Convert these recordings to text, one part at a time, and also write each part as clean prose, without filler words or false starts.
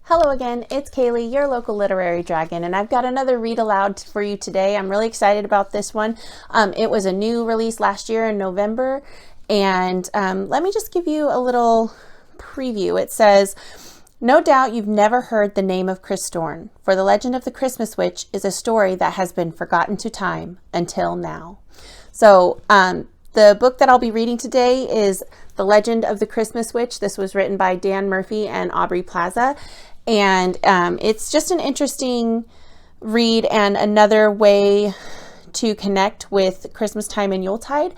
Hello again, it's Kaylee, your local literary dragon, and I've got another read aloud for you today. I'm really excited about this one. It was a new release last year in November, and let me just give you a little preview. It says, "No doubt you've never heard the name of Chris Dorn, for the legend of the Christmas Witch is a story that has been forgotten to time until now." So the book that I'll be reading today is The Legend of the Christmas Witch. This was written by Dan Murphy and Aubrey Plaza. And it's just an interesting read and another way to connect with Christmas time and Yuletide.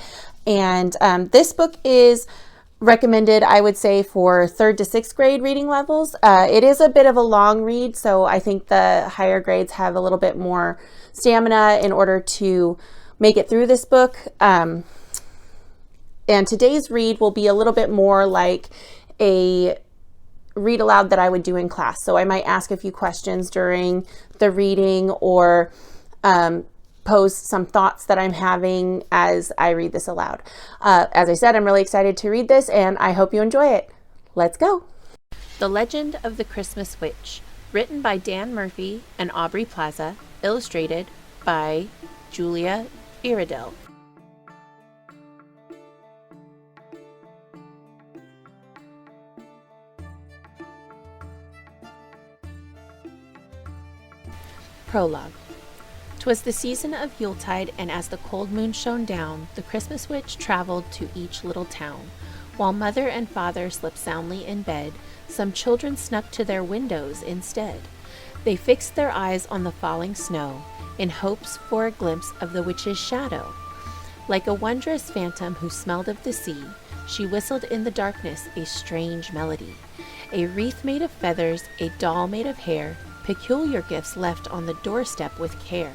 And this book is recommended, I would say, for 3rd to 6th grade reading levels. It is a bit of a long read, so I think the higher grades have a little bit more stamina in order to make it through this book. And today's read will be a little bit more like a read aloud that I would do in class. So I might ask a few questions during the reading or pose some thoughts that I'm having as I read this aloud. As I said, I'm really excited to read this and I hope you enjoy it. Let's go. The Legend of the Christmas Witch, written by Dan Murphy and Aubrey Plaza, illustrated by Julia Iredell. Prologue. 'Twas the season of Yuletide, and as the cold moon shone down, the Christmas Witch traveled to each little town. While mother and father slept soundly in bed, some children snuck to their windows instead. They fixed their eyes on the falling snow, in hopes for a glimpse of the witch's shadow. Like a wondrous phantom who smelled of the sea, she whistled in the darkness a strange melody. A wreath made of feathers, a doll made of hair, peculiar gifts left on the doorstep with care.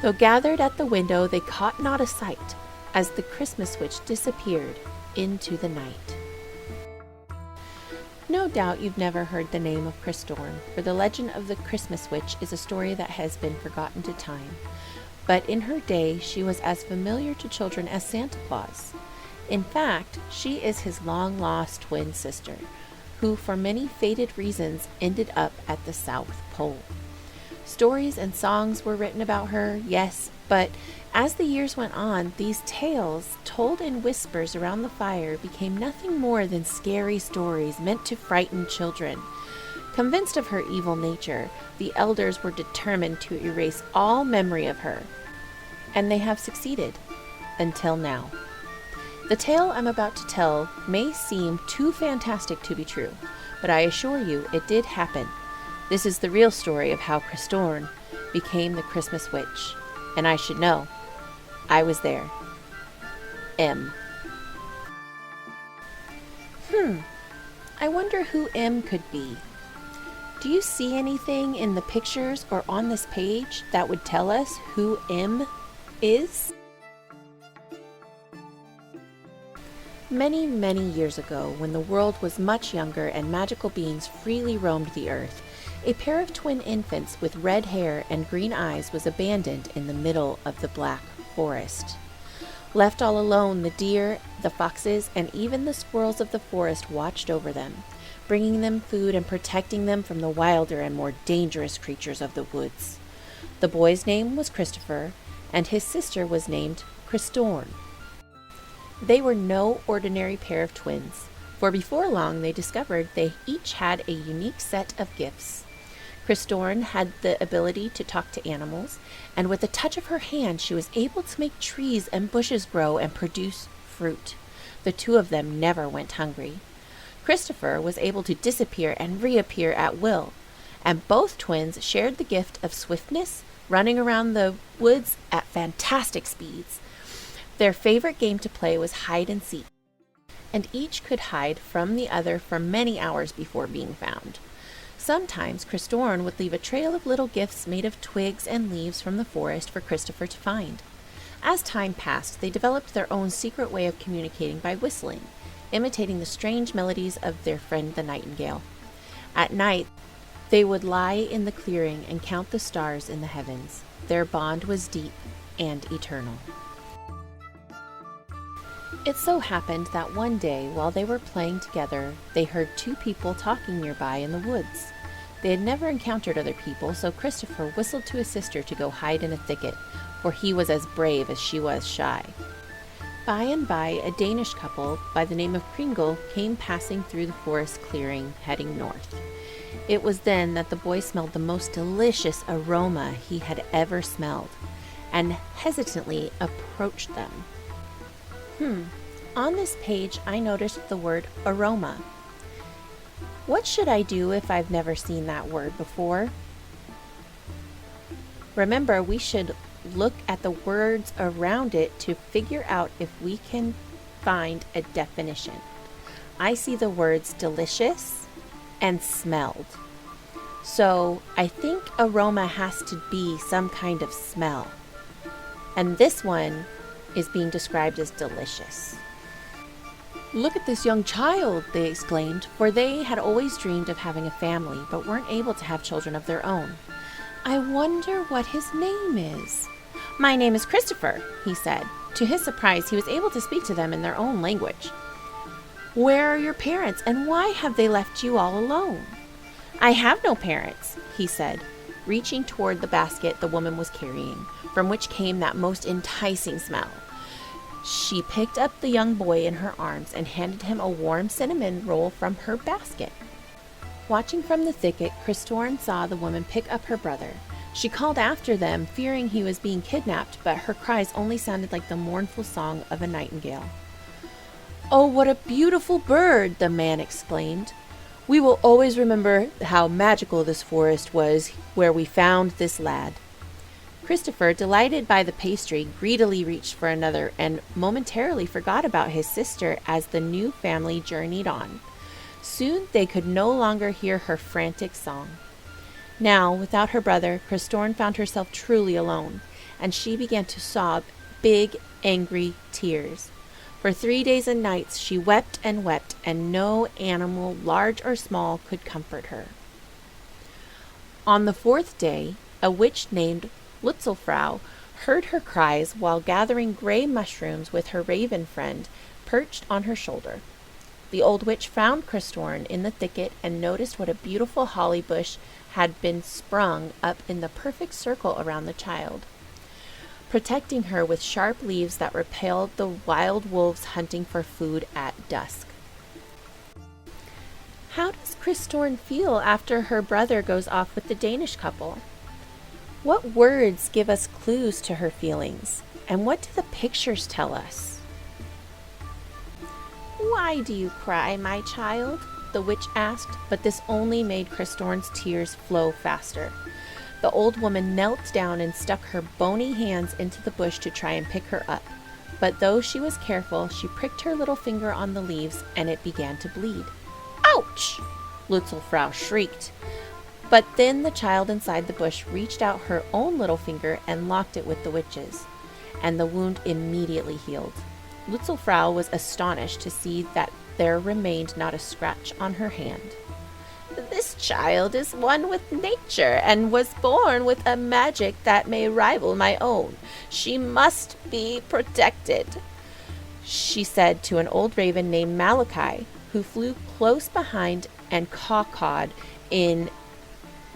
Though gathered at the window, they caught not a sight, as the Christmas Witch disappeared into the night. No doubt you've never heard the name of Chris Dorn, for the legend of the Christmas Witch is a story that has been forgotten to time. But in her day, she was as familiar to children as Santa Claus. In fact, she is his long-lost twin sister, who for many fated reasons ended up at the South Pole. Stories and songs were written about her, yes, but as the years went on, these tales, told in whispers around the fire, became nothing more than scary stories meant to frighten children. Convinced of her evil nature, the elders were determined to erase all memory of her, and they have succeeded, until now. The tale I'm about to tell may seem too fantastic to be true, but I assure you it did happen. This is the real story of how Chris Dorn became the Christmas Witch. And I should know. I was there. M. I wonder who M could be. Do you see anything in the pictures or on this page that would tell us who M is? Many, many years ago, when the world was much younger and magical beings freely roamed the earth, a pair of twin infants with red hair and green eyes was abandoned in the middle of the black forest. Left all alone, the deer, the foxes, and even the squirrels of the forest watched over them, bringing them food and protecting them from the wilder and more dangerous creatures of the woods. The boy's name was Christopher, and his sister was named Chris Dorn. They were no ordinary pair of twins, for before long they discovered they each had a unique set of gifts. Chris Dorn had the ability to talk to animals, and with a touch of her hand she was able to make trees and bushes grow and produce fruit. The two of them never went hungry. Christopher was able to disappear and reappear at will, and both twins shared the gift of swiftness, running around the woods at fantastic speeds. Their favorite game to play was hide and seek, and each could hide from the other for many hours before being found. Sometimes Chris Dorn would leave a trail of little gifts made of twigs and leaves from the forest for Christopher to find. As time passed, they developed their own secret way of communicating by whistling, imitating the strange melodies of their friend the nightingale. At night, they would lie in the clearing and count the stars in the heavens. Their bond was deep and eternal. It so happened that one day, while they were playing together, they heard two people talking nearby in the woods. They had never encountered other people, so Christopher whistled to his sister to go hide in a thicket, for he was as brave as she was shy. By and by, a Danish couple by the name of Kringle came passing through the forest clearing, heading north. It was then that the boy smelled the most delicious aroma he had ever smelled, and hesitantly approached them. On this page, I noticed the word aroma. What should I do if I've never seen that word before? Remember, we should look at the words around it to figure out if we can find a definition. I see the words delicious and smelled. So I think aroma has to be some kind of smell. And this one is being described as delicious. "Look at this young child," they exclaimed, for they had always dreamed of having a family, but weren't able to have children of their own. "I wonder what his name is." "My name is Christopher," he said. To his surprise, he was able to speak to them in their own language. "Where are your parents, and why have they left you all alone?" "I have no parents," he said, reaching toward the basket the woman was carrying, from which came that most enticing smell. She picked up the young boy in her arms and handed him a warm cinnamon roll from her basket. Watching from the thicket, Christoren saw the woman pick up her brother. She called after them, fearing he was being kidnapped, but her cries only sounded like the mournful song of a nightingale. "Oh, what a beautiful bird!" the man exclaimed. "We will always remember how magical this forest was where we found this lad." Christopher, delighted by the pastry, greedily reached for another and momentarily forgot about his sister as the new family journeyed on. Soon they could no longer hear her frantic song. Now, without her brother, Christoren found herself truly alone, and she began to sob big, angry tears. For 3 days and nights she wept, and no animal, large or small, could comfort her. On the 4th day, a witch named Lutzelfrau heard her cries while gathering gray mushrooms with her raven friend perched on her shoulder. The old witch found Christoren in the thicket and noticed what a beautiful holly bush had been sprung up in the perfect circle around the child, protecting her with sharp leaves that repelled the wild wolves hunting for food at dusk. How does Christoren feel after her brother goes off with the Danish couple? What words give us clues to her feelings, and what do the pictures tell us? "Why do you cry, my child?" the witch asked, but this only made Christoren's tears flow faster. The old woman knelt down and stuck her bony hands into the bush to try and pick her up, but though she was careful, she pricked her little finger on the leaves and it began to bleed. "Ouch!" Lutzelfrau shrieked. But then the child inside the bush reached out her own little finger and locked it with the witch's, and the wound immediately healed. Lutzelfrau was astonished to see that there remained not a scratch on her hand. "This child is one with nature and was born with a magic that may rival my own. She must be protected," she said to an old raven named Malachi, who flew close behind and caw-cawed in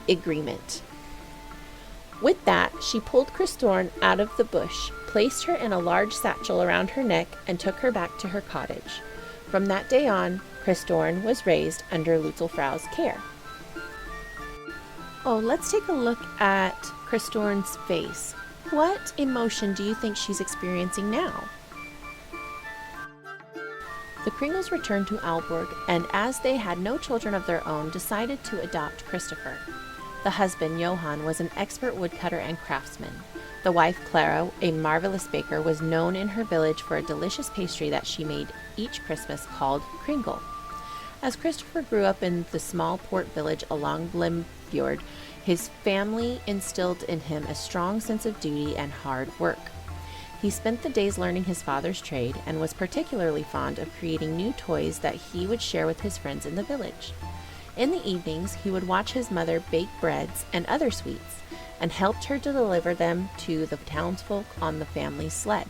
agreement. With that, she pulled Christoren out of the bush, placed her in a large satchel around her neck, and took her back to her cottage. From that day on, Christoren was raised under Lutzelfrau's care. Oh, let's take a look at Christoren's face. What emotion do you think she's experiencing now? The Kringles returned to Aalborg, and as they had no children of their own, decided to adopt Christopher. The husband, Johan, was an expert woodcutter and craftsman. The wife, Clara, a marvelous baker, was known in her village for a delicious pastry that she made each Christmas called Kringle. As Christopher grew up in the small port village along Limfjord, his family instilled in him a strong sense of duty and hard work. He spent the days learning his father's trade and was particularly fond of creating new toys that he would share with his friends in the village. In the evenings, he would watch his mother bake breads and other sweets, and helped her to deliver them to the townsfolk on the family sled.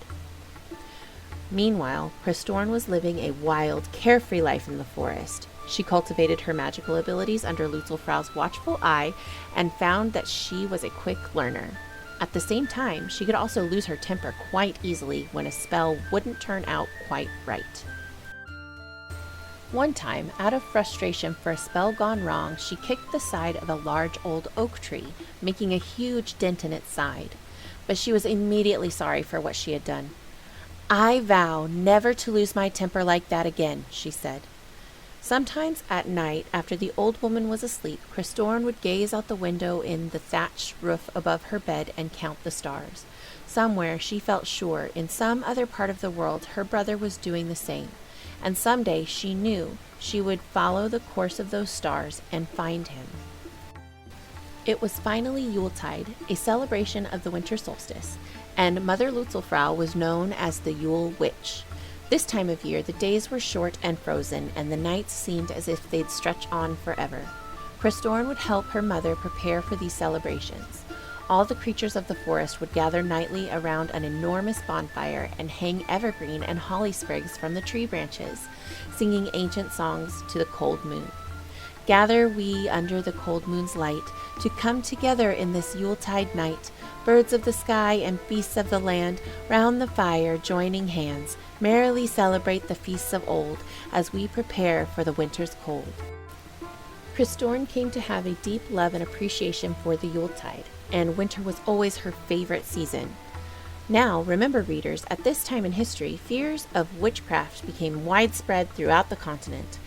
Meanwhile, Christorn was living a wild, carefree life in the forest. She cultivated her magical abilities under Lutzelfrau's watchful eye and found that she was a quick learner. At the same time, she could also lose her temper quite easily when a spell wouldn't turn out quite right. One time, out of frustration for a spell gone wrong, she kicked the side of a large old oak tree, making a huge dent in its side. But she was immediately sorry for what she had done. "I vow never to lose my temper like that again," she said. Sometimes at night, after the old woman was asleep, Christorn would gaze out the window in the thatched roof above her bed and count the stars. Somewhere, she felt sure, in some other part of the world, her brother was doing the same. And someday, she knew, she would follow the course of those stars and find him. It was finally Yuletide, a celebration of the winter solstice, and Mother Lutzelfrau was known as the Yule Witch. This time of year, the days were short and frozen, and the nights seemed as if they'd stretch on forever. Christorn would help her mother prepare for these celebrations. All the creatures of the forest would gather nightly around an enormous bonfire and hang evergreen and holly sprigs from the tree branches, singing ancient songs to the cold moon. Gather we under the cold moon's light to come together in this Yuletide night, birds of the sky and beasts of the land, round the fire joining hands, merrily celebrate the feasts of old as we prepare for the winter's cold. Christorn came to have a deep love and appreciation for the Yuletide, and winter was always her favorite season. Now, remember readers, at this time in history, fears of witchcraft became widespread throughout the continent.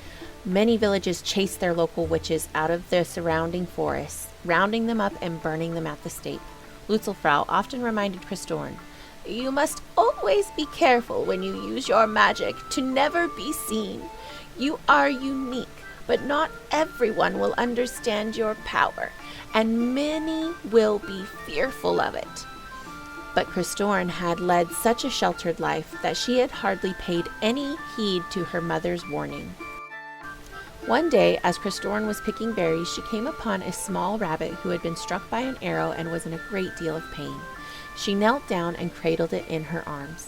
Many villages chased their local witches out of the surrounding forests, rounding them up and burning them at the stake. Lutzelfrau often reminded Christorn, "You must always be careful when you use your magic to never be seen. You are unique, but not everyone will understand your power, and many will be fearful of it." But Christorn had led such a sheltered life that she had hardly paid any heed to her mother's warning. One day, as Christorn was picking berries, she came upon a small rabbit who had been struck by an arrow and was in a great deal of pain. She knelt down and cradled it in her arms.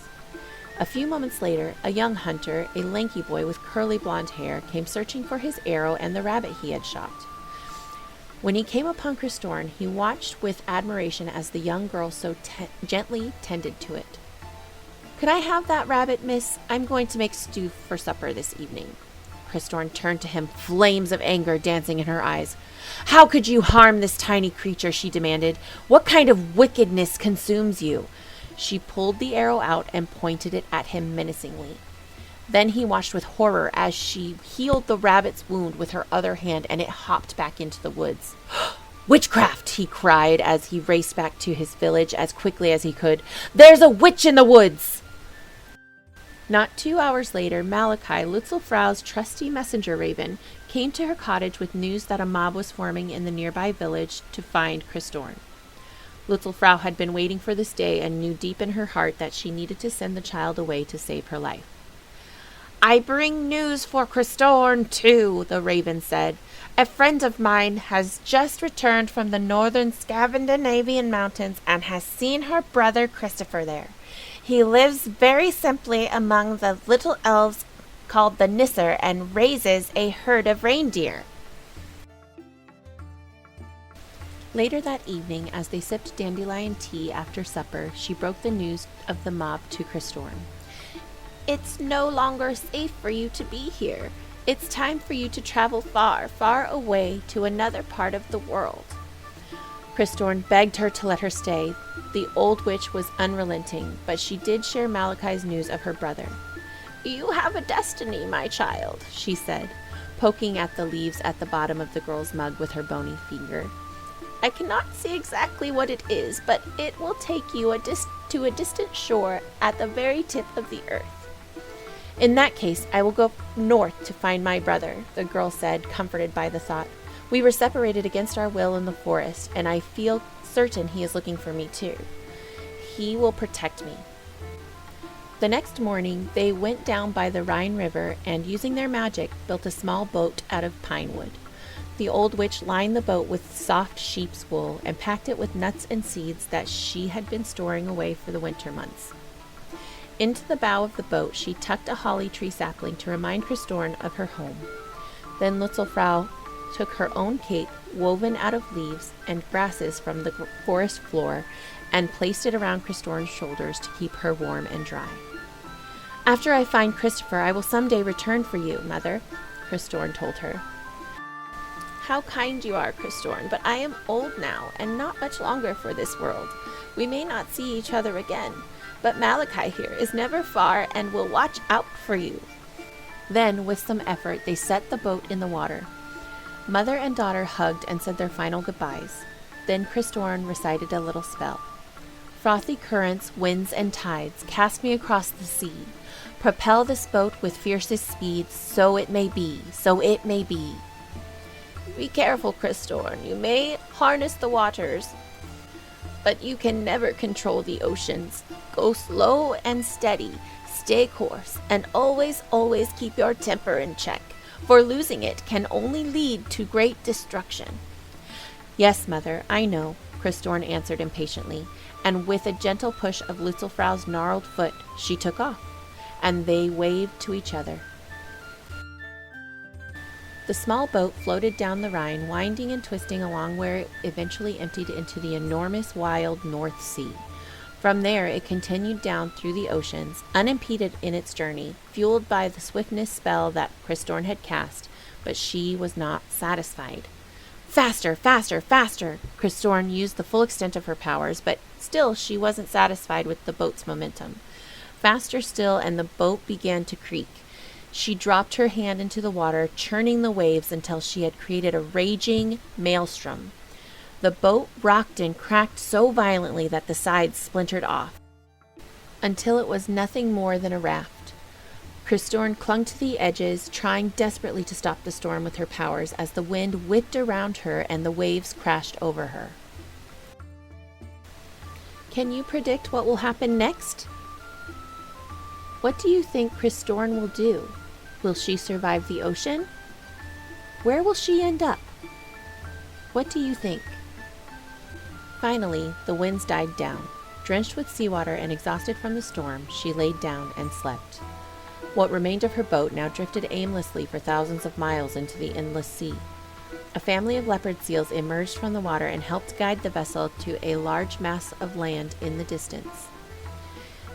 A few moments later, a young hunter, a lanky boy with curly blonde hair, came searching for his arrow and the rabbit he had shot. When he came upon Christorn, he watched with admiration as the young girl so gently tended to it. "Could I have that rabbit, miss? I'm going to make stew for supper this evening." Christorn turned to him, flames of anger dancing in her eyes. "How could you harm this tiny creature?" she demanded. "What kind of wickedness consumes you?" She pulled the arrow out and pointed it at him menacingly. Then he watched with horror as she healed the rabbit's wound with her other hand, and it hopped back into the woods. "Witchcraft!" he cried as he raced back to his village as quickly as he could. "There's a witch in the woods!" Not 2 hours later, Malachi, Lutzelfrau's trusty messenger raven, came to her cottage with news that a mob was forming in the nearby village to find Christorn. Lutzelfrau had been waiting for this day and knew deep in her heart that she needed to send the child away to save her life. "I bring news for Christorn, too," the raven said. "A friend of mine has just returned from the northern Scandinavian mountains and has seen her brother Christopher there. He lives very simply among the little elves called the Nisser and raises a herd of reindeer." Later that evening, as they sipped dandelion tea after supper, she broke the news of the mob to Christorn. "It's no longer safe for you to be here. It's time for you to travel far, far away to another part of the world." Christorn begged her to let her stay. The old witch was unrelenting, but she did share Malachi's news of her brother. "You have a destiny, my child," she said, poking at the leaves at the bottom of the girl's mug with her bony finger. "I cannot see exactly what it is, but it will take you to a distant shore at the very tip of the earth." "In that case, I will go north to find my brother," the girl said, comforted by the thought. "We were separated against our will in the forest, and I feel certain he is looking for me too. He will protect me." The next morning, they went down by the Rhine River and, using their magic, built a small boat out of pine wood. The old witch lined the boat with soft sheep's wool and packed it with nuts and seeds that she had been storing away for the winter months. Into the bow of the boat she tucked a holly tree sapling to remind Christorn of her home. Then Lutzelfrau took her own cape, woven out of leaves and grasses from the forest floor, and placed it around Christorn's shoulders to keep her warm and dry. "After I find Christopher, I will someday return for you, Mother," Christorn told her. "How kind you are, Christorn, but I am old now, and not much longer for this world. We may not see each other again, but Malachi here is never far and will watch out for you." Then, with some effort, they set the boat in the water. Mother and daughter hugged and said their final goodbyes. Then Christorn recited a little spell. "Frothy currents, winds, and tides, cast me across the sea. Propel this boat with fiercest speed, so it may be, so it may be." "Be careful, Christorn. You may harness the waters, but you can never control the oceans. Go slow and steady, stay course, and always, always keep your temper in check, for losing it can only lead to great destruction." "Yes, Mother, I know," Christorn answered impatiently, and with a gentle push of Lutzelfrau's gnarled foot, she took off, and they waved to each other. The small boat floated down the Rhine, winding and twisting along where it eventually emptied into the enormous, wild North Sea. From there, it continued down through the oceans, unimpeded in its journey, fueled by the swiftness spell that Christorn had cast, but she was not satisfied. Faster, faster, faster! Christorn used the full extent of her powers, but still she wasn't satisfied with the boat's momentum. Faster still, and the boat began to creak. She dropped her hand into the water, churning the waves until she had created a raging maelstrom. The boat rocked and cracked so violently that the sides splintered off, until it was nothing more than a raft. Christorn clung to the edges, trying desperately to stop the storm with her powers as the wind whipped around her and the waves crashed over her. Can you predict what will happen next? What do you think Christorn will do? Will she survive the ocean? Where will she end up? What do you think? Finally, the winds died down. Drenched with seawater and exhausted from the storm, she laid down and slept. What remained of her boat now drifted aimlessly for thousands of miles into the endless sea. A family of leopard seals emerged from the water and helped guide the vessel to a large mass of land in the distance.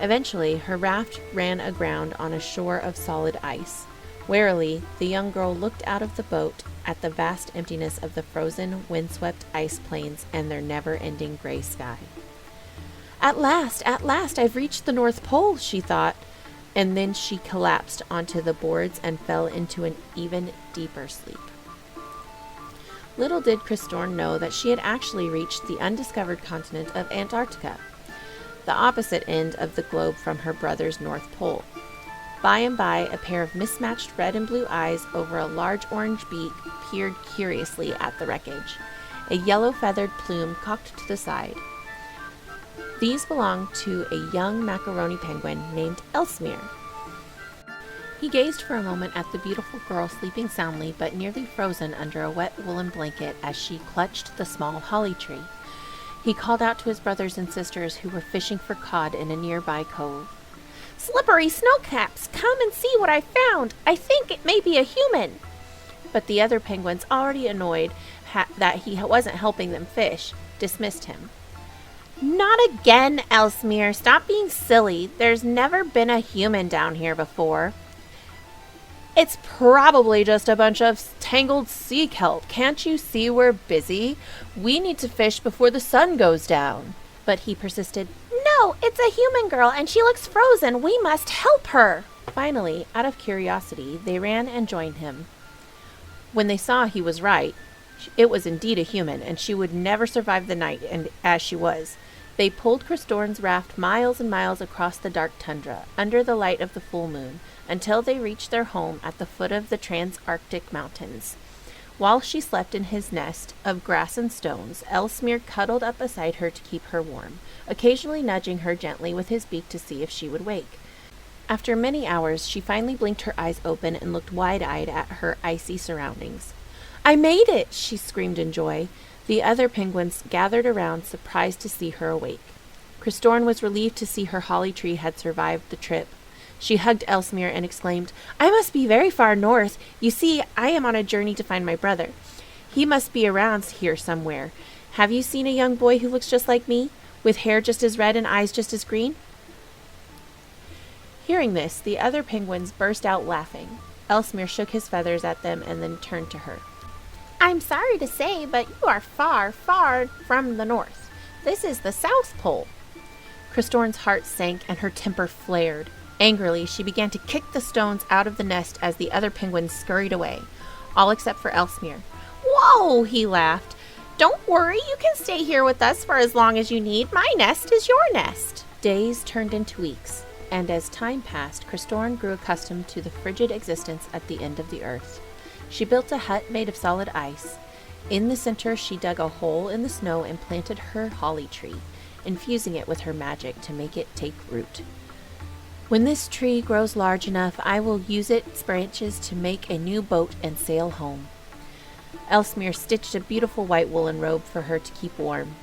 Eventually, her raft ran aground on a shore of solid ice. Warily, the young girl looked out of the boat at the vast emptiness of the frozen, windswept ice plains and their never-ending gray sky. At last, I've reached the North Pole," she thought, and then she collapsed onto the boards and fell into an even deeper sleep. Little did Christorn know that she had actually reached the undiscovered continent of Antarctica, the opposite end of the globe from her brother's North Pole. By and by, a pair of mismatched red and blue eyes over a large orange beak peered curiously at the wreckage. A yellow-feathered plume cocked to the side. These belonged to a young macaroni penguin named Ellesmere. He gazed for a moment at the beautiful girl sleeping soundly but nearly frozen under a wet woolen blanket as she clutched the small holly tree. He called out to his brothers and sisters who were fishing for cod in a nearby cove. "Slippery snowcaps, come and see what I found. I think it may be a human." But the other penguins, already annoyed that he wasn't helping them fish, dismissed him. "Not again, Ellesmere. Stop being silly. There's never been a human down here before." "It's probably just a bunch of tangled sea kelp. Can't you see we're busy? We need to fish before the sun goes down." But he persisted. "No, it's a human girl, and she looks frozen. We must help her." Finally, out of curiosity, they ran and joined him. When they saw he was right, it was indeed a human, and she would never survive the night, and as she was. They pulled Christorn's raft miles and miles across the dark tundra, under the light of the full moon, until they reached their home at the foot of the Transarctic Mountains. While she slept in his nest of grass and stones, Ellesmere cuddled up beside her to keep her warm, occasionally nudging her gently with his beak to see if she would wake. After many hours, she finally blinked her eyes open and looked wide-eyed at her icy surroundings. "I made it!" she screamed in joy. The other penguins gathered around, surprised to see her awake. Christorn was relieved to see her holly tree had survived the trip. She hugged Elsmere and exclaimed, "I must be very far north. You see, I am on a journey to find my brother. He must be around here somewhere. Have you seen a young boy who looks just like me, with hair just as red and eyes just as green?" Hearing this, the other penguins burst out laughing. Elsmere shook his feathers at them and then turned to her. "I'm sorry to say, but you are far, far from the north. This is the South Pole." Christorn's heart sank and her temper flared. Angrily, she began to kick the stones out of the nest as the other penguins scurried away, all except for Elsmere. "Whoa!" he laughed. "Don't worry, you can stay here with us for as long as you need. My nest is your nest." Days turned into weeks, and as time passed, Christorn grew accustomed to the frigid existence at the end of the earth. She built a hut made of solid ice. In the center, she dug a hole in the snow and planted her holly tree, infusing it with her magic to make it take root. "When this tree grows large enough, I will use its branches to make a new boat and sail home." Elsmere stitched a beautiful white woolen robe for her to keep warm.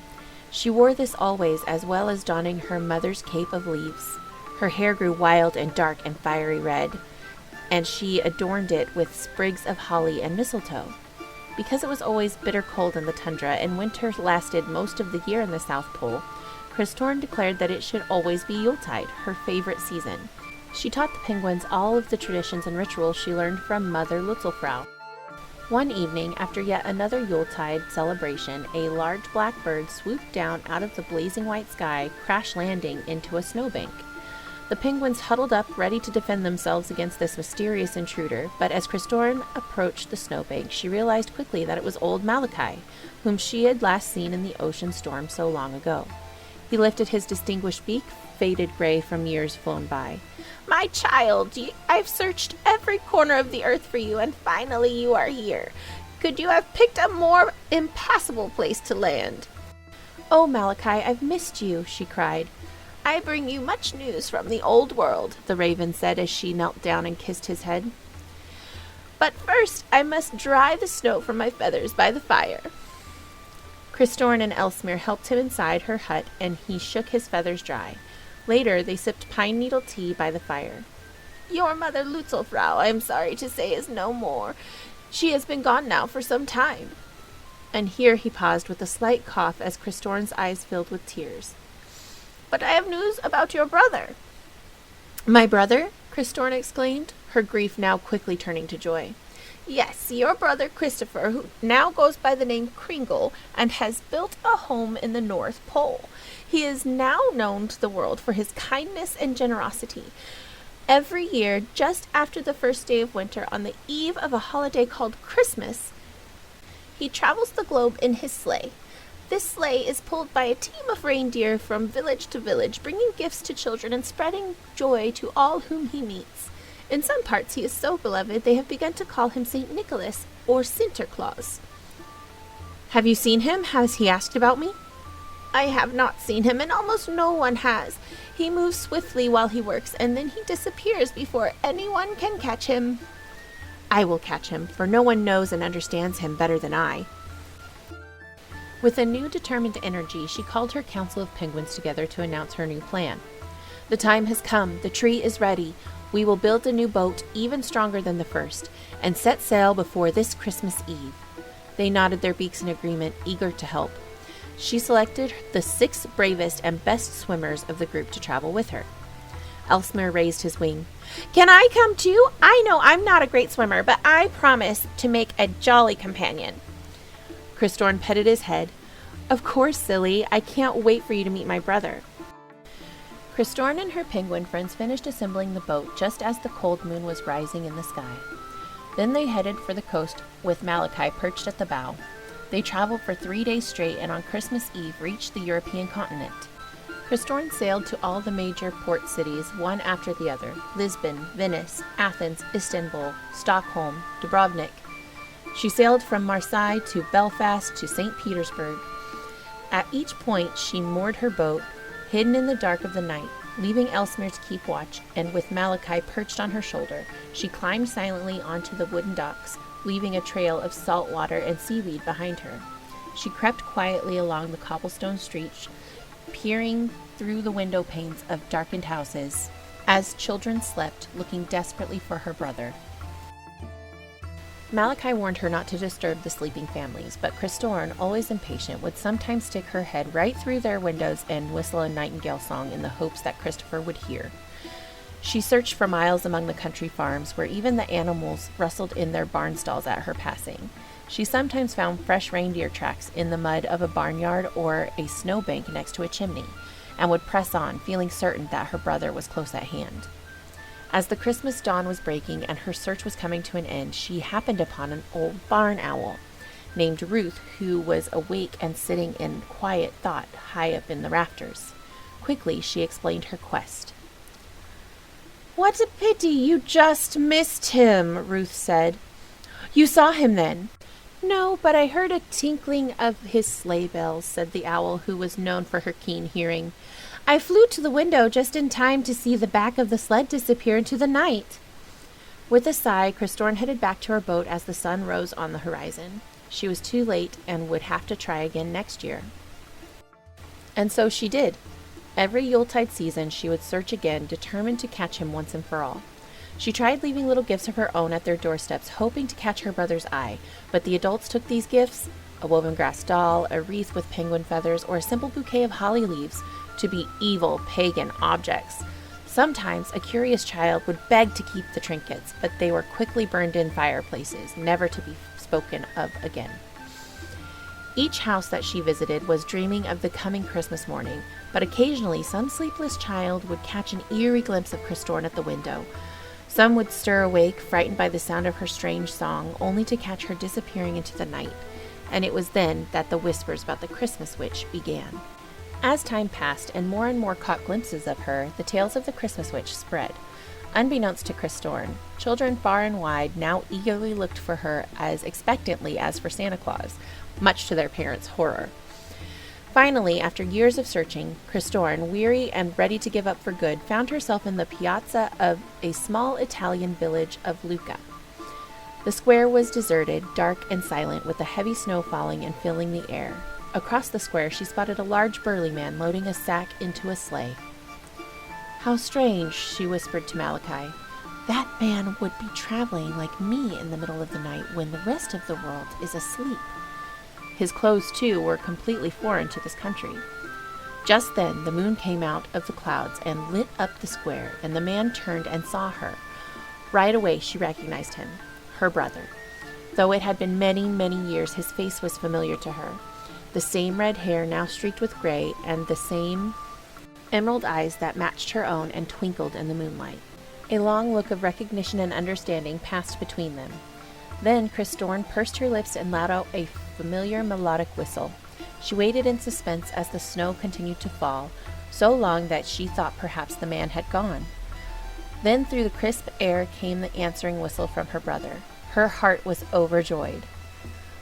She wore this always, as well as donning her mother's cape of leaves. Her hair grew wild and dark and fiery red, and she adorned it with sprigs of holly and mistletoe. Because it was always bitter cold in the tundra and winter lasted most of the year in the South Pole, Christorn declared that it should always be Yuletide, her favorite season. She taught the penguins all of the traditions and rituals she learned from Mother Lutzelfrau. One evening, after yet another Yuletide celebration, a large black bird swooped down out of the blazing white sky, crash landing into a snowbank. The penguins huddled up, ready to defend themselves against this mysterious intruder, but as Christorn approached the snowbank, she realized quickly that it was old Malachi, whom she had last seen in the ocean storm so long ago. He lifted his distinguished beak, faded gray from years flown by. "My child, I've searched every corner of the earth for you, and finally you are here. Could you have picked a more impossible place to land?" "Oh, Malachi, I've missed you," she cried. "I bring you much news from the old world," the raven said as she knelt down and kissed his head. "But first I must dry the snow from my feathers by the fire." Christorn and Elsmere helped him inside her hut, and he shook his feathers dry. Later, they sipped pine needle tea by the fire. "Your mother Lutzelfrau, I am sorry to say, is no more. She has been gone now for some time." And here he paused with a slight cough as Christorn's eyes filled with tears. "But I have news about your brother." "My brother?" Christorn exclaimed, her grief now quickly turning to joy. "Yes, your brother Christopher, who now goes by the name Kringle, and has built a home in the North Pole. He is now known to the world for his kindness and generosity. Every year, just after the first day of winter, on the eve of a holiday called Christmas, he travels the globe in his sleigh. This sleigh is pulled by a team of reindeer from village to village, bringing gifts to children and spreading joy to all whom he meets. In some parts he is so beloved they have begun to call him St. Nicholas or Sinterklaas." "Have you seen him? Has he asked about me?" "I have not seen him, and almost no one has. He moves swiftly while he works, and then he disappears before anyone can catch him." "I will catch him, for no one knows and understands him better than I." With a new determined energy, she called her council of penguins together to announce her new plan. "The time has come. The tree is ready. We will build a new boat, even stronger than the first, and set sail before this Christmas Eve." They nodded their beaks in agreement, eager to help. She selected the 6 bravest and best swimmers of the group to travel with her. Elsmere raised his wing. "Can I come too? I know I'm not a great swimmer, but I promise to make a jolly companion." Christorn petted his head. "Of course, silly. I can't wait for you to meet my brother." Christorn and her penguin friends finished assembling the boat just as the cold moon was rising in the sky. Then they headed for the coast with Malachi perched at the bow. They traveled for 3 days straight and on Christmas Eve reached the European continent. Christorn sailed to all the major port cities, one after the other: Lisbon, Venice, Athens, Istanbul, Stockholm, Dubrovnik. She sailed from Marseille to Belfast to St. Petersburg. At each point she moored her boat, hidden in the dark of the night, leaving Elsmere to keep watch, and with Malachi perched on her shoulder, she climbed silently onto the wooden docks, leaving a trail of salt water and seaweed behind her. She crept quietly along the cobblestone streets, peering through the window panes of darkened houses as children slept, looking desperately for her brother. Malachi warned her not to disturb the sleeping families, but Christorn, always impatient, would sometimes stick her head right through their windows and whistle a nightingale song in the hopes that Christopher would hear. She searched for miles among the country farms, where even the animals rustled in their barn stalls at her passing. She sometimes found fresh reindeer tracks in the mud of a barnyard or a snowbank next to a chimney, and would press on, feeling certain that her brother was close at hand. As the Christmas dawn was breaking and her search was coming to an end, she happened upon an old barn owl named Ruth, who was awake and sitting in quiet thought high up in the rafters. Quickly she explained her quest. "What a pity you just missed him," Ruth said. "You saw him then?" "No, but I heard a tinkling of his sleigh bells," said the owl, who was known for her keen hearing. "I flew to the window just in time to see the back of the sled disappear into the night." With a sigh, Christorn headed back to her boat as the sun rose on the horizon. She was too late and would have to try again next year. And so she did. Every Yuletide season she would search again, determined to catch him once and for all. She tried leaving little gifts of her own at their doorsteps, hoping to catch her brother's eye, but the adults took these gifts, a woven grass doll, a wreath with penguin feathers, or a simple bouquet of holly leaves, to be evil, pagan objects. Sometimes a curious child would beg to keep the trinkets, but they were quickly burned in fireplaces, never to be spoken of again. Each house that she visited was dreaming of the coming Christmas morning, but occasionally some sleepless child would catch an eerie glimpse of Christorn at the window. Some would stir awake, frightened by the sound of her strange song, only to catch her disappearing into the night, and it was then that the whispers about the Christmas witch began. As time passed and more caught glimpses of her, the tales of the Christmas witch spread. Unbeknownst to Christorn, children far and wide now eagerly looked for her as expectantly as for Santa Claus, much to their parents' horror. Finally, after years of searching, Christorn, weary and ready to give up for good, found herself in the piazza of a small Italian village of Lucca. The square was deserted, dark and silent, with a heavy snow falling and filling the air. Across the square she spotted a large burly man loading a sack into a sleigh. "How strange," she whispered to Malachi. "That man would be traveling like me in the middle of the night when the rest of the world is asleep." His clothes, too, were completely foreign to this country. Just then the moon came out of the clouds and lit up the square, and the man turned and saw her. Right away she recognized him, her brother. Though it had been many years, his face was familiar to her. The same red hair now streaked with gray, and the same emerald eyes that matched her own and twinkled in the moonlight. A long look of recognition and understanding passed between them. Then Christorn pursed her lips and let out a familiar melodic whistle. She waited in suspense as the snow continued to fall, so long that she thought perhaps the man had gone. Then through the crisp air came the answering whistle from her brother. Her heart was overjoyed.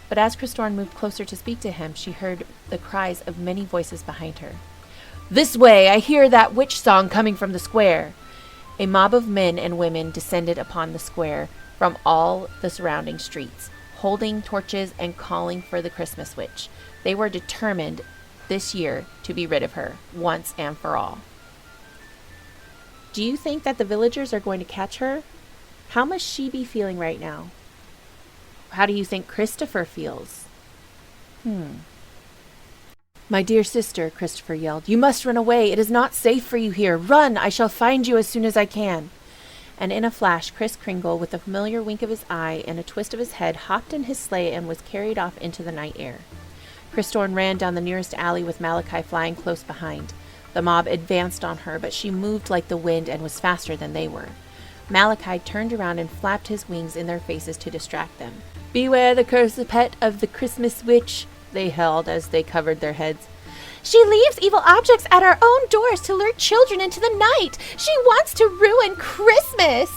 But as Christorn moved closer to speak to him, she heard the cries of many voices behind her. "This way! I hear that witch song coming from the square!" A mob of men and women descended upon the square from all the surrounding streets, holding torches and calling for the Christmas witch. They were determined this year to be rid of her, once and for all. Do you think that the villagers are going to catch her? How must she be feeling right now? How do you think Christopher feels? "My dear sister," Christopher yelled, "you must run away. It is not safe for you here. Run! I shall find you as soon as I can." And in a flash, Kris Kringle, with a familiar wink of his eye and a twist of his head, hopped in his sleigh and was carried off into the night air. Christorn ran down the nearest alley with Malachi flying close behind. The mob advanced on her, but she moved like the wind and was faster than they were. Malachi turned around and flapped his wings in their faces to distract them. "Beware the cursed pet of the Christmas witch," they held as they covered their heads. "She leaves evil objects at our own doors to lure children into the night. She wants to ruin Christmas."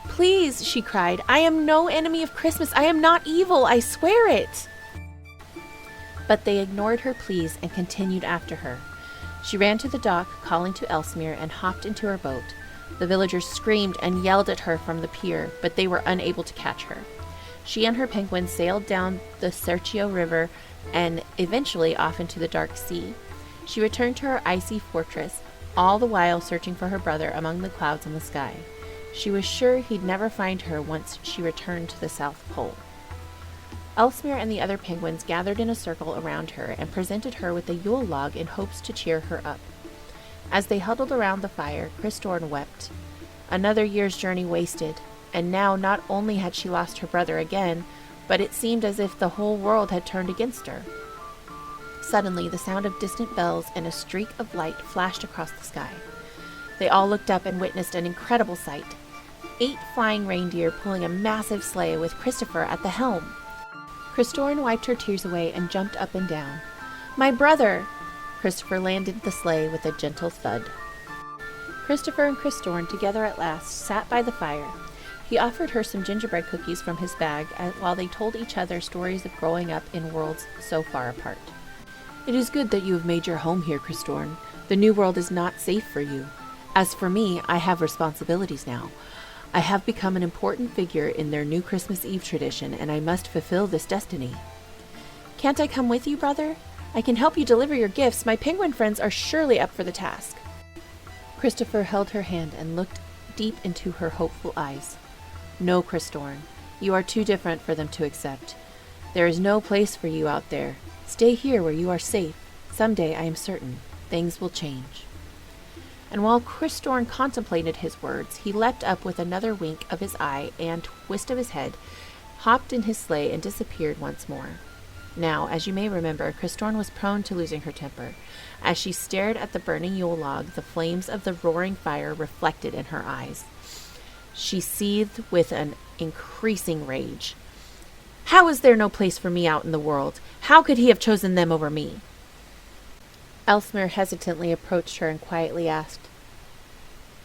"Please," she cried, "I am no enemy of Christmas. I am not evil. I swear it." But they ignored her pleas and continued after her. She ran to the dock, calling to Ellesmere, and hopped into her boat. The villagers screamed and yelled at her from the pier, but they were unable to catch her. She and her penguins sailed down the Serchio River and eventually off into the dark sea. She returned to her icy fortress, all the while searching for her brother among the clouds in the sky. She was sure he'd never find her once she returned to the South Pole. Ellesmere and the other penguins gathered in a circle around her and presented her with a Yule log in hopes to cheer her up. As they huddled around the fire, Christorn wept. Another year's journey wasted, and now not only had she lost her brother again, but it seemed as if the whole world had turned against her. Suddenly, the sound of distant bells and a streak of light flashed across the sky. They all looked up and witnessed an incredible sight. 8 flying reindeer pulling a massive sleigh with Christopher at the helm. Christorn wiped her tears away and jumped up and down. "My brother!" Christopher landed the sleigh with a gentle thud. Christopher and Christorn, together at last, sat by the fire. He offered her some gingerbread cookies from his bag while they told each other stories of growing up in worlds so far apart. "It is good that you have made your home here, Christorn. The new world is not safe for you. As for me, I have responsibilities now. I have become an important figure in their new Christmas Eve tradition, and I must fulfill this destiny." "Can't I come with you, brother? I can help you deliver your gifts. My penguin friends are surely up for the task." Christopher held her hand and looked deep into her hopeful eyes. "No, Christorn, you are too different for them to accept. There is no place for you out there. Stay here where you are safe. Someday, I am certain, things will change." And while Christorn contemplated his words, he leapt up with another wink of his eye and twist of his head, hopped in his sleigh, and disappeared once more. Now, as you may remember, Christorn was prone to losing her temper. As she stared at the burning Yule log, the flames of the roaring fire reflected in her eyes. She seethed with an increasing rage. "How is there no place for me out in the world? How could he have chosen them over me?" Ellesmere hesitantly approached her and quietly asked,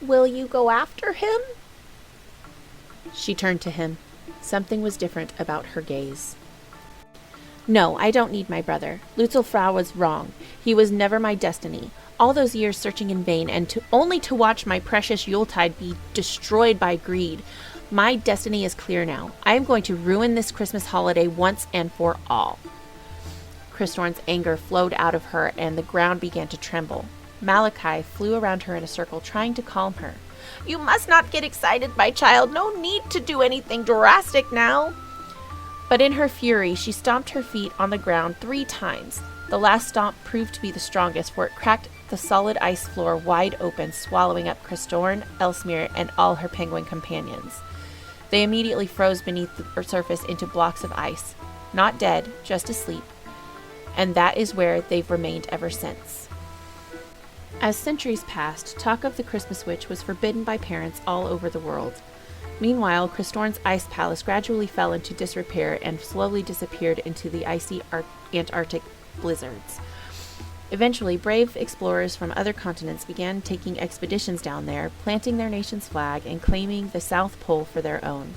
"Will you go after him?" She turned to him. Something was different about her gaze. "No, I don't need my brother. Lutzelfrau was wrong. He was never my destiny. All those years searching in vain, and only to watch my precious Yuletide be destroyed by greed. My destiny is clear now. I am going to ruin this Christmas holiday once and for all." Christorn's anger flowed out of her, and the ground began to tremble. Malachi flew around her in a circle, trying to calm her. "You must not get excited, my child. No need to do anything drastic now." But in her fury, she stomped her feet on the ground 3 times. The last stomp proved to be the strongest, for it cracked the solid ice floor wide open, swallowing up Christorn, Ellesmere, and all her penguin companions. They immediately froze beneath the surface into blocks of ice. Not dead, just asleep. And that is where they've remained ever since. As centuries passed, talk of the Christmas witch was forbidden by parents all over the world. Meanwhile, Christorn's ice palace gradually fell into disrepair and slowly disappeared into the icy Antarctic blizzards. Eventually, brave explorers from other continents began taking expeditions down there, planting their nation's flag and claiming the South Pole for their own,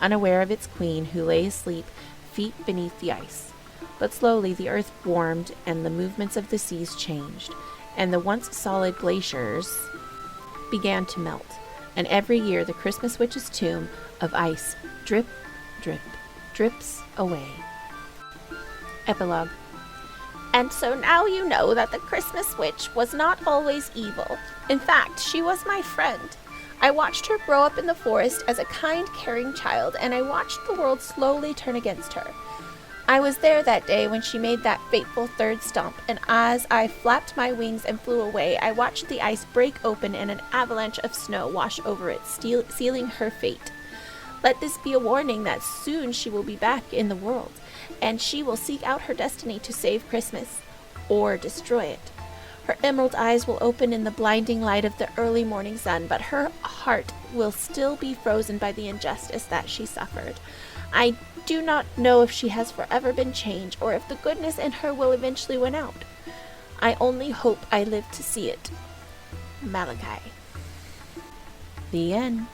unaware of its queen who lay asleep feet beneath the ice. But slowly the earth warmed and the movements of the seas changed, and the once solid glaciers began to melt. And every year the Christmas witch's tomb of ice drip, drip, drips away. Epilogue. And so now you know that the Christmas witch was not always evil. In fact, she was my friend. I watched her grow up in the forest as a kind, caring child, and I watched the world slowly turn against her. I was there that day when she made that fateful 3rd stomp, and as I flapped my wings and flew away, I watched the ice break open and an avalanche of snow wash over it, sealing her fate. Let this be a warning that soon she will be back in the world, and she will seek out her destiny to save Christmas, or destroy it. Her emerald eyes will open in the blinding light of the early morning sun, but her heart will still be frozen by the injustice that she suffered. I do not know if she has forever been changed, or if the goodness in her will eventually win out. I only hope I live to see it. Malachi. The end.